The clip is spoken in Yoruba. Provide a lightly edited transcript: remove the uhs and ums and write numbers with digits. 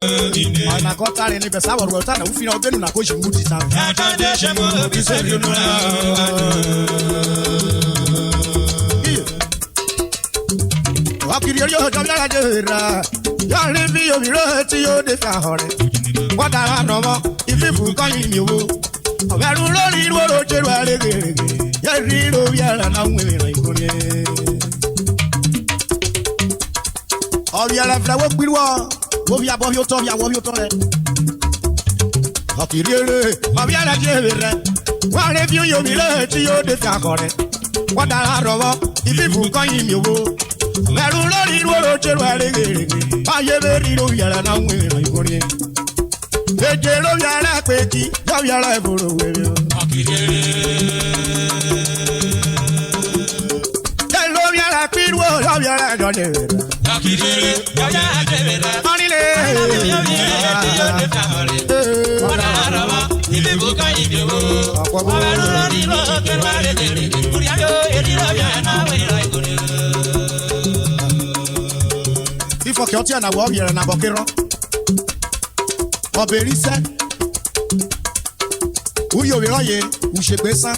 Ana kota ni besa wa ruwa na ufina obenu na ko shimuti sa. Ata de shemo biseri no. Akiri yo jamya jera. Ya le bi yo biro ti yo de fa hore. Wadara no mo ififu kan yin yo. Oberu lori ro jeru arege. Ya ri ro yara na nwe ran ikore. Obi ala fra wo gbiwo. Wo bi abo yo to re. Akiri ere, obi ala jera. Wa le bi yo biro ti yo de fa hore. Wadara no mo ififu kan yin yo. Meru lori ro jeru arege. Aye beri ro yara na nwe ran ikore. Eje lo yara peki, yo yara eboro were. Akidere. Ye lo yara pirwo, yo yara jode. Akidere, yo yara jebera. Anile. Yo de tamare. Ora araba, ibe buka ibe wo. Abaru lori lo kerware dere. Kuriya yo eri lo yana we rai gure. Ifo ke oti na wo yara na bokero. Oberise. Uyo biroye, usegbe san.